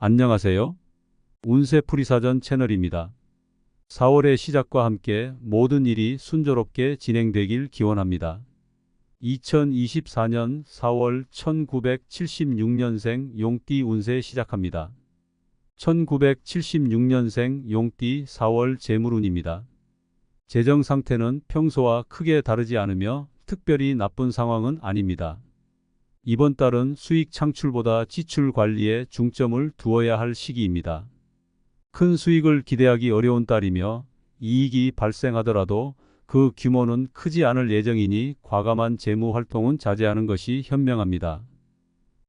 안녕하세요. 운세풀이사전 채널입니다. 4월의 시작과 함께 모든 일이 순조롭게 진행되길 기원합니다. 2024년 4월 1976년생 용띠 운세 시작합니다. 1976년생 용띠 4월 재물운입니다. 재정 상태는 평소와 크게 다르지 않으며 특별히 나쁜 상황은 아닙니다. 이번 달은 수익 창출보다 지출 관리에 중점을 두어야 할 시기입니다. 큰 수익을 기대하기 어려운 달이며 이익이 발생하더라도 그 규모는 크지 않을 예정이니 과감한 재무 활동은 자제하는 것이 현명합니다.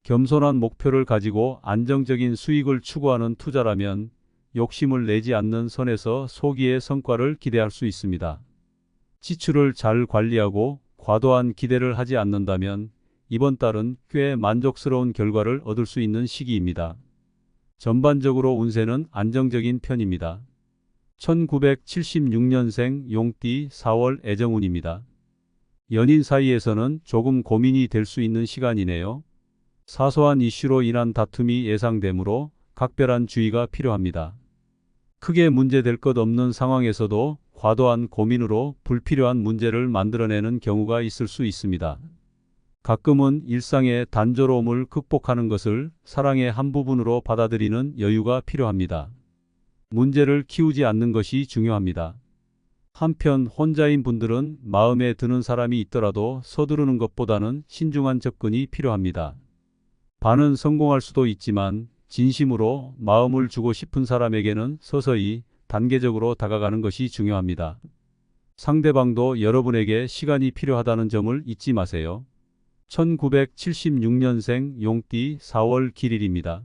겸손한 목표를 가지고 안정적인 수익을 추구하는 투자라면 욕심을 내지 않는 선에서 소기의 성과를 기대할 수 있습니다. 지출을 잘 관리하고 과도한 기대를 하지 않는다면 이번 달은 꽤 만족스러운 결과를 얻을 수 있는 시기입니다. 전반적으로 운세는 안정적인 편입니다. 1976년생 용띠 4월 애정운입니다. 연인 사이에서는 조금 고민이 될 수 있는 시간이네요. 사소한 이슈로 인한 다툼이 예상되므로 각별한 주의가 필요합니다. 크게 문제될 것 없는 상황에서도 과도한 고민으로 불필요한 문제를 만들어내는 경우가 있을 수 있습니다. 가끔은 일상의 단조로움을 극복하는 것을 사랑의 한 부분으로 받아들이는 여유가 필요합니다. 문제를 키우지 않는 것이 중요합니다. 한편 혼자인 분들은 마음에 드는 사람이 있더라도 서두르는 것보다는 신중한 접근이 필요합니다. 반은 성공할 수도 있지만 진심으로 마음을 주고 싶은 사람에게는 서서히 단계적으로 다가가는 것이 중요합니다. 상대방도 여러분에게 시간이 필요하다는 점을 잊지 마세요. 1976년생 용띠 4월 길일입니다.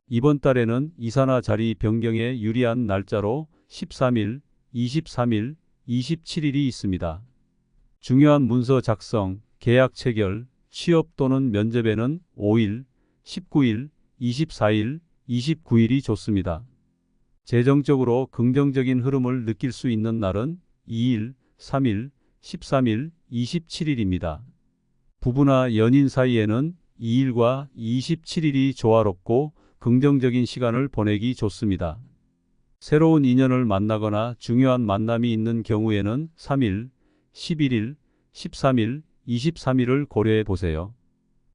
이번 달에는 이사나 자리 변경에 유리한 날짜로 13일, 23일, 27일이 있습니다. 중요한 문서 작성, 계약 체결, 취업 또는 면접에는 5일, 19일, 24일, 29일이 좋습니다. 재정적으로 긍정적인 흐름을 느낄 수 있는 날은 2일, 3일, 13일, 27일입니다. 부부나 연인 사이에는 2일과 27일이 조화롭고 긍정적인 시간을 보내기 좋습니다. 새로운 인연을 만나거나 중요한 만남이 있는 경우에는 3일, 11일, 13일, 23일을 고려해 보세요.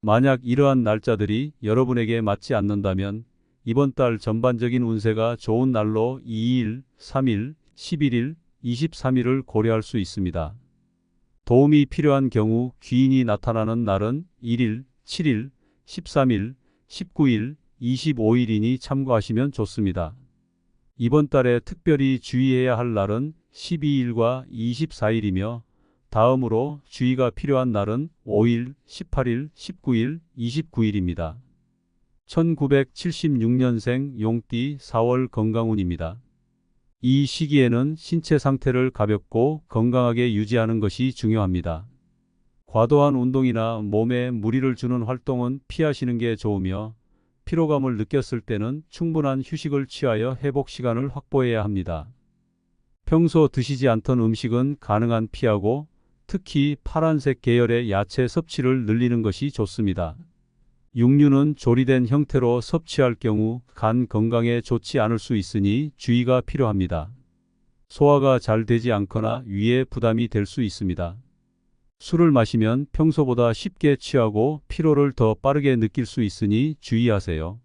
만약 이러한 날짜들이 여러분에게 맞지 않는다면 이번 달 전반적인 운세가 좋은 날로 2일, 3일, 11일, 23일을 고려할 수 있습니다. 도움이 필요한 경우 귀인이 나타나는 날은 1일, 7일, 13일, 19일, 25일이니 참고하시면 좋습니다. 이번 달에 특별히 주의해야 할 날은 12일과 24일이며 다음으로 주의가 필요한 날은 5일, 18일, 19일, 29일입니다. 1976년생 용띠 4월 건강운입니다. 이 시기에는 신체 상태를 가볍고 건강하게 유지하는 것이 중요합니다. 과도한 운동이나 몸에 무리를 주는 활동은 피하시는 게 좋으며 피로감을 느꼈을 때는 충분한 휴식을 취하여 회복 시간을 확보해야 합니다. 평소 드시지 않던 음식은 가능한 피하고 특히 파란색 계열의 야채 섭취를 늘리는 것이 좋습니다. 육류는 조리된 형태로 섭취할 경우 간 건강에 좋지 않을 수 있으니 주의가 필요합니다. 소화가 잘 되지 않거나 위에 부담이 될 수 있습니다. 술을 마시면 평소보다 쉽게 취하고 피로를 더 빠르게 느낄 수 있으니 주의하세요.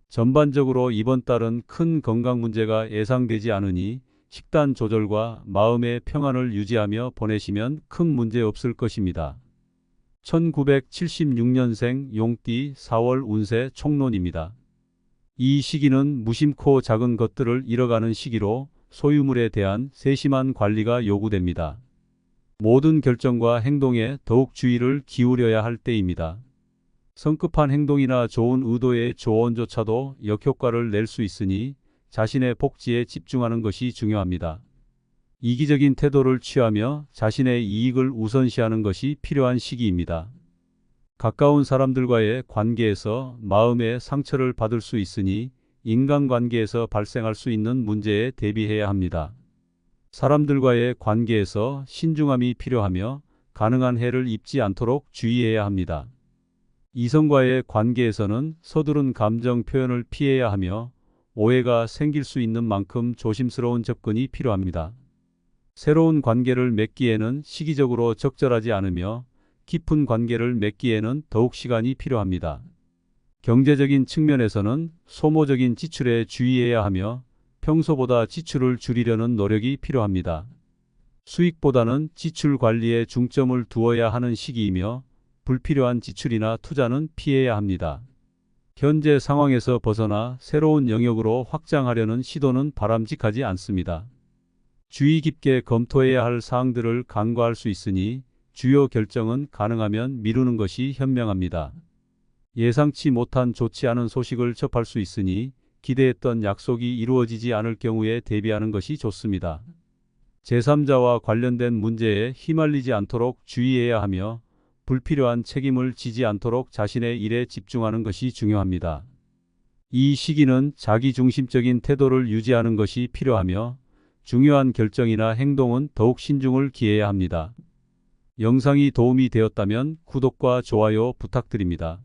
전반적으로 이번 달은 큰 건강 문제가 예상되지 않으니 식단 조절과 마음의 평안을 유지하며 보내시면 큰 문제 없을 것입니다. 1976년생 용띠 4월 운세 총론입니다. 이 시기는 무심코 작은 것들을 잃어가는 시기로 소유물에 대한 세심한 관리가 요구됩니다. 모든 결정과 행동에 더욱 주의를 기울여야 할 때입니다. 성급한 행동이나 좋은 의도의 조언조차도 역효과를 낼 수 있으니 자신의 복지에 집중하는 것이 중요합니다. 이기적인 태도를 취하며 자신의 이익을 우선시하는 것이 필요한 시기입니다. 가까운 사람들과의 관계에서 마음의 상처를 받을 수 있으니 인간관계에서 발생할 수 있는 문제에 대비해야 합니다. 사람들과의 관계에서 신중함이 필요하며 가능한 해를 입지 않도록 주의해야 합니다. 이성과의 관계에서는 서두른 감정 표현을 피해야 하며 오해가 생길 수 있는 만큼 조심스러운 접근이 필요합니다. 새로운 관계를 맺기에는 시기적으로 적절하지 않으며 깊은 관계를 맺기에는 더욱 시간이 필요합니다. 경제적인 측면에서는 소모적인 지출에 주의해야 하며 평소보다 지출을 줄이려는 노력이 필요합니다. 수익보다는 지출 관리에 중점을 두어야 하는 시기이며 불필요한 지출이나 투자는 피해야 합니다. 현재 상황에서 벗어나 새로운 영역으로 확장하려는 시도는 바람직하지 않습니다. 주의 깊게 검토해야 할 사항들을 간과할 수 있으니 주요 결정은 가능하면 미루는 것이 현명합니다. 예상치 못한 좋지 않은 소식을 접할 수 있으니 기대했던 약속이 이루어지지 않을 경우에 대비하는 것이 좋습니다. 제3자와 관련된 문제에 휘말리지 않도록 주의해야 하며 불필요한 책임을 지지 않도록 자신의 일에 집중하는 것이 중요합니다. 이 시기는 자기중심적인 태도를 유지하는 것이 필요하며 중요한 결정이나 행동은 더욱 신중을 기해야 합니다. 영상이 도움이 되었다면 구독과 좋아요 부탁드립니다.